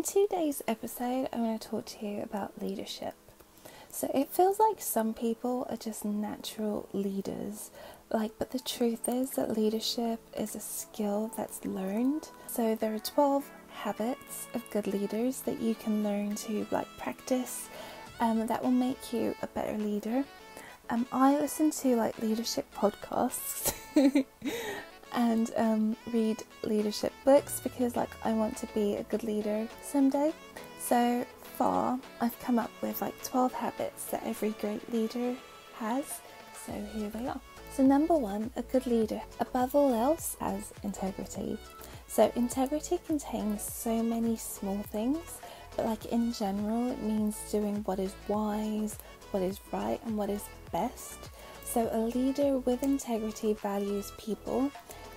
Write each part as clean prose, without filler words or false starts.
In today's episode, I want to talk to you about leadership. So it feels like some people are just natural leaders, but the truth is that leadership is a skill that's learned. So there are 12 habits of good leaders that you can learn to practice that will make you a better leader. I listen to leadership podcasts and read leadership books because I want to be a good leader someday. So far I've come up with 12 habits that every great leader has. So here they are. So number 1, a good leader above all else has integrity. So integrity contains so many small things, but in general it means doing what is wise, what is right and what is best. So a leader with integrity values people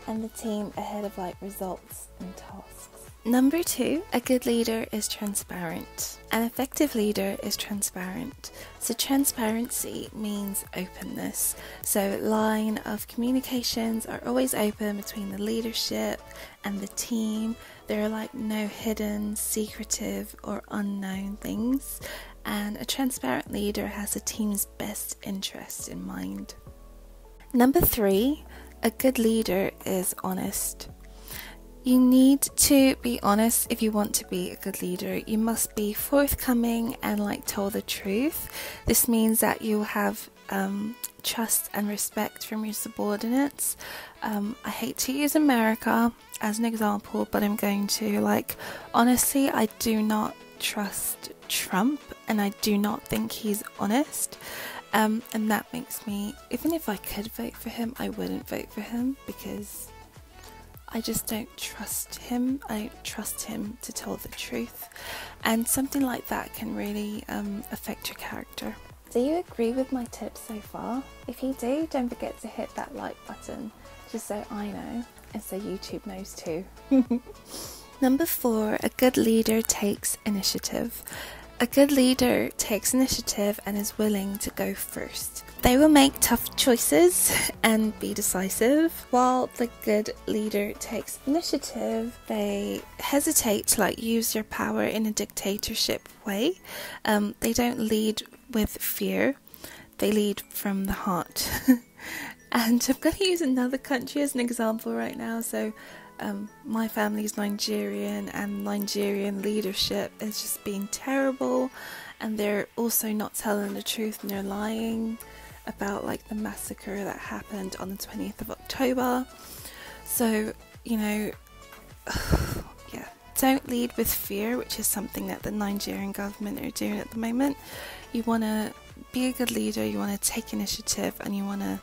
and the team ahead of results and tasks. Number 2, a good leader is transparent. An effective leader is transparent. So transparency means openness. So line of communications are always open between the leadership and the team. There are no hidden, secretive or unknown things. And a transparent leader has the team's best interest in mind. Number 3, a good leader is honest. You need to be honest if you want to be a good leader. You must be forthcoming and tell the truth. This means that you have trust and respect from your subordinates. I hate to use America as an example, but I'm going to. Honestly, I do not trust Trump and I do not think he's honest. And that makes me, even if I could vote for him, I wouldn't vote for him because I just don't trust him. I don't trust him to tell the truth. And something like that can really affect your character. Do you agree with my tips so far? If you do, don't forget to hit that like button, just so I know and so YouTube knows too. Number 4, a good leader takes initiative. A good leader takes initiative and is willing to go first. They will make tough choices and be decisive. While the good leader takes initiative, they hesitate to use their power in a dictatorship way. They don't lead with fear. They lead from the heart. And I'm going to use another country as an example right now. So my family is Nigerian, and Nigerian leadership is just being terrible, and they're also not telling the truth and they're lying about the massacre that happened on the 20th of October. So yeah, don't lead with fear, which is something that the Nigerian government are doing at the moment. You want to be a good leader, you want to take initiative, and you want to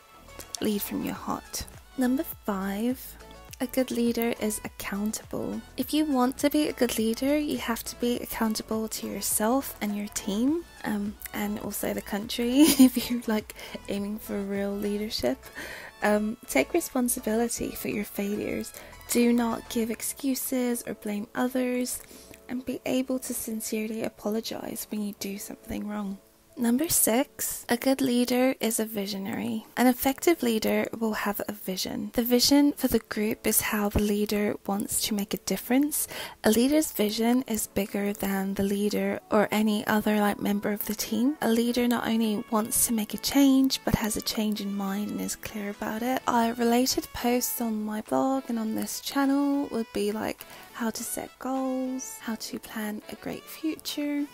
lead from your heart. Number 5, a good leader is accountable. If you want to be a good leader, you have to be accountable to yourself and your team, and also the country if you're aiming for real leadership. Take responsibility for your failures. Do not give excuses or blame others, and be able to sincerely apologize when you do something wrong. Number 6, a good leader is a visionary. An effective leader will have a vision. The vision for the group is how the leader wants to make a difference. A leader's vision is bigger than the leader or any other member of the team. A leader not only wants to make a change, but has a change in mind and is clear about it. Related posts on my blog and on this channel would be how to set goals, how to plan a great future.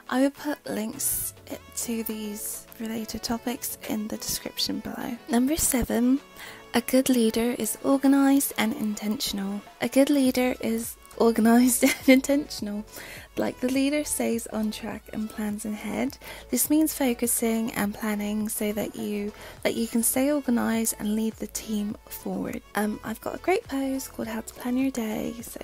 I will put links to these related topics in the description below. Number 7, a good leader is organised and intentional. A good leader is organised and intentional. The leader stays on track and plans ahead. This means focusing and planning so that you can stay organised and lead the team forward. I've got a great post called How to Plan Your Day, so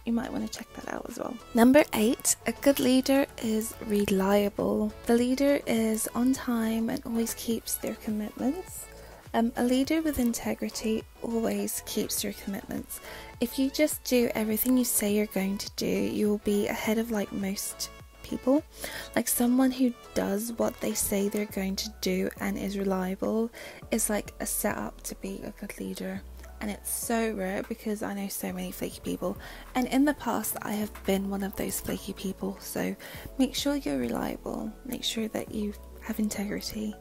you might want to check that out as well. Number 8, a good leader is reliable. The leader is on time and always keeps their commitments. A leader with integrity always keeps their commitments. If you just do everything you say you're going to do, you will be ahead of most people. Someone who does what they say they're going to do and is reliable is a setup to be a good leader. and it's so rare because I know so many flaky people, and in the past I have been one of those flaky people. So make sure you're reliable, make sure that you have integrity.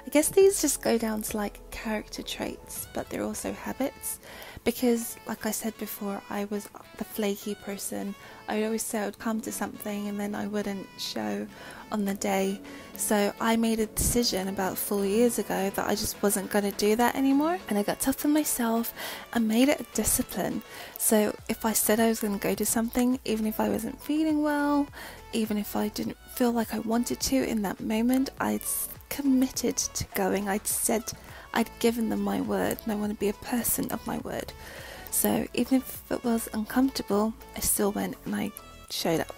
I guess these just go down to like character traits, but they're also habits, because like I said before, I was the flaky person. I always say I would come to something and then I wouldn't show on the day. So I made a decision about 4 years ago that I just wasn't going to do that anymore, and I got tough on myself and made it a discipline. So if I said I was going to go to something, even if I wasn't feeling well, even if I didn't feel like I wanted to in that moment, I'd committed to going. I'd said, I'd given them my word, and I want to be a person of my word. So even if it was uncomfortable, I still went and I showed up.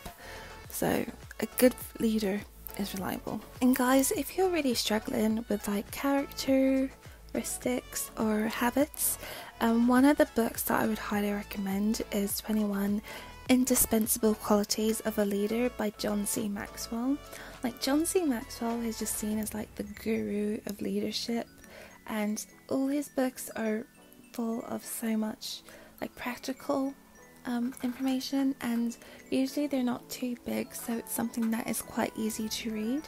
So a good leader is reliable. And guys, if you're really struggling with like characteristics or habits, one of the books that I would highly recommend is 21 Indispensable Qualities of a Leader by John C. Maxwell. Like, John C. Maxwell is just seen as like the guru of leadership, and all his books are full of so much like practical information, and usually they're not too big, so it's something that is quite easy to read,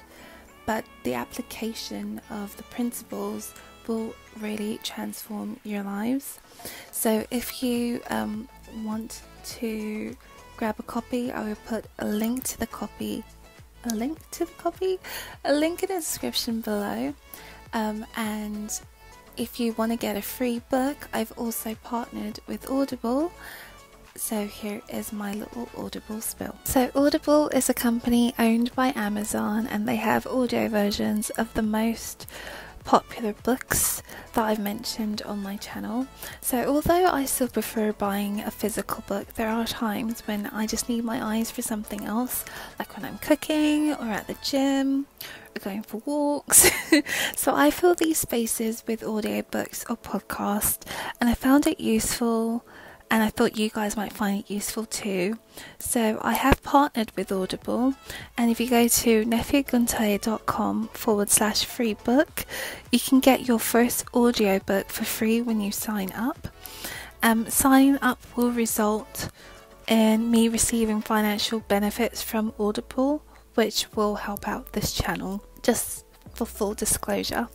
but the application of the principles will really transform your lives. So if you want to grab a copy, I will put a link in the description below, and if you want to get a free book, I've also partnered with Audible. So here is my little Audible spill. So Audible is a company owned by Amazon, and they have audio versions of the most popular books that I've mentioned on my channel. So although I still prefer buying a physical book, there are times when I just need my eyes for something else, like when I'm cooking or at the gym or going for walks. So I fill these spaces with audiobooks or podcasts, and I found it useful, and I thought you guys might find it useful too. So I have partnered with Audible, and if you go to nefeoguntoye.com/free book, you can get your first audiobook for free when you sign up. Signing up will result in me receiving financial benefits from Audible, which will help out this channel, just for full disclosure.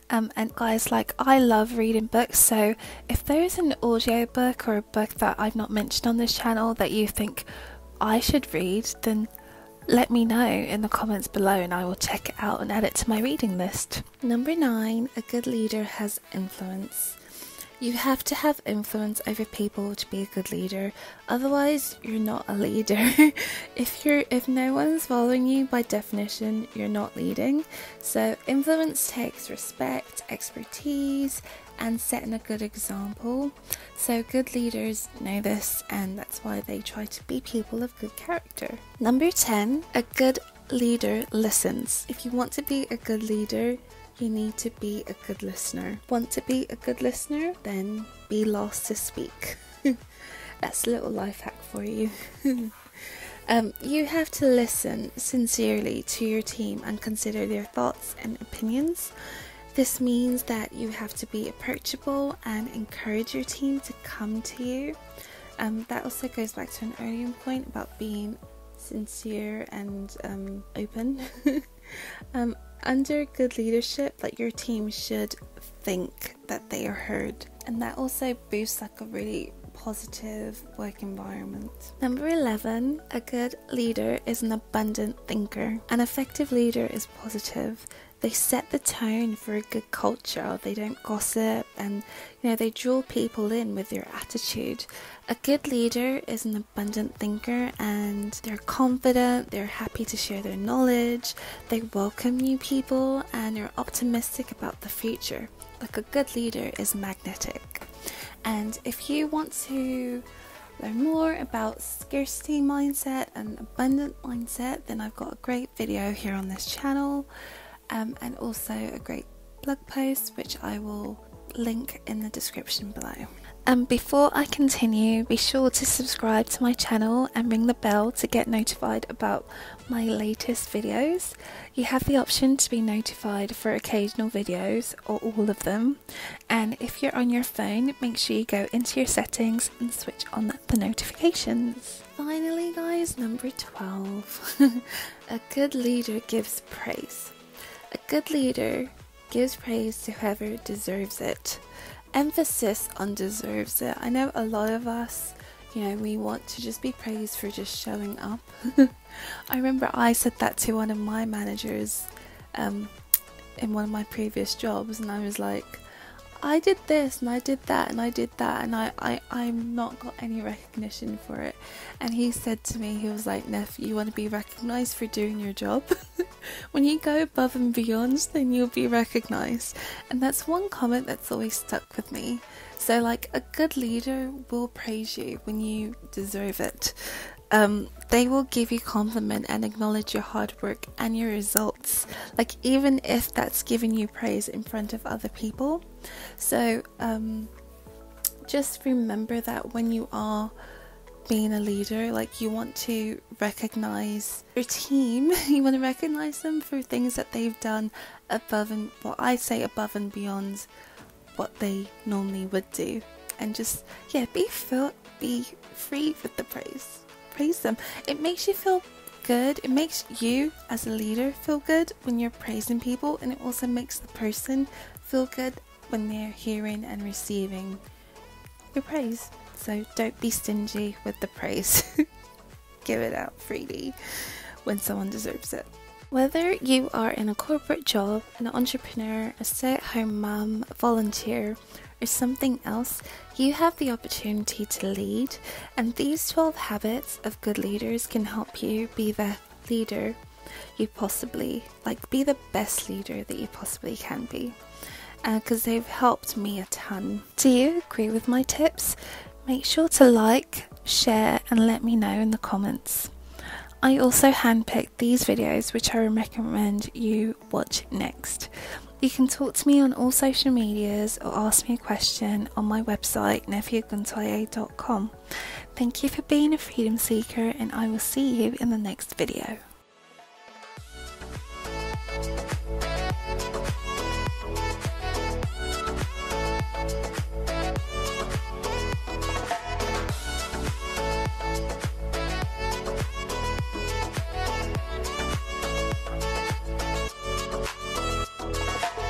And guys, like, I love reading books, so if there's an audiobook or a book that I've not mentioned on this channel that you think I should read, then let me know in the comments below and I will check it out and add it to my reading list. Number 9, a good leader has influence. You have to have influence over people to be a good leader, otherwise you're not a leader. If no one's following you, by definition you're not leading. So influence takes respect, expertise, and setting a good example. So good leaders know this, and that's why they try to be people of good character. Number 10, a good leader listens. If you want to be a good leader, you need to be a good listener. Want to be a good listener? Then be lost to speak. That's a little life hack for you. You have to listen sincerely to your team and consider their thoughts and opinions. This means that you have to be approachable and encourage your team to come to you. That also goes back to an earlier point about being sincere and open. Under good leadership, like, your team should think that they are heard, and that also boosts like a really positive work environment. Number 11, a good leader is an abundant thinker. An effective leader is positive. They set the tone for a good culture. They don't gossip, and they draw people in with their attitude. A good leader is an abundant thinker, and they're confident, they're happy to share their knowledge, they welcome new people, and they're optimistic about the future. Like, a good leader is magnetic. And if you want to learn more about scarcity mindset and abundant mindset, then I've got a great video here on this channel. And also a great blog post, which I will link in the description below. Before I continue, be sure to subscribe to my channel and ring the bell to get notified about my latest videos. You have the option to be notified for occasional videos or all of them, and if you're on your phone, make sure you go into your settings and switch on the notifications. Finally guys, number 12. A good leader gives praise. A good leader gives praise to whoever deserves it. Emphasis on deserves it. I know a lot of us, we want to just be praised for just showing up. I remember I said that to one of my managers in one of my previous jobs, and I was like, I did this and I did that and I did that, and I'm not got any recognition for it. And he said to me, he was like, Nefe, you want to be recognised for doing your job? When you go above and beyond, then you'll be recognised. And that's one comment that's always stuck with me. So like, a good leader will praise you when you deserve it. They will give you compliment and acknowledge your hard work and your results, like even if that's giving you praise in front of other people. So just remember that when you are being a leader, like, you want to recognize your team. You want to recognize them for things that they've done above and, well, I say above and beyond what they normally would do, and just be free with the praise. Praise them. It makes you feel good. It makes you as a leader feel good when you're praising people, and it also makes the person feel good when they're hearing and receiving your praise. So don't be stingy with the praise. Give it out freely when someone deserves it. Whether you are in a corporate job, an entrepreneur, a stay-at-home mum, a volunteer, or something else, you have the opportunity to lead, and these 12 habits of good leaders can help you be the leader you possibly, be the best leader that you possibly can be, because they've helped me a ton. Do you agree with my tips? Make sure to like, share, and let me know in the comments. I also handpicked these videos which I recommend you watch next. You can talk to me on all social medias or ask me a question on my website, nefeoguntoye.com. Thank you for being a freedom seeker, and I will see you in the next video.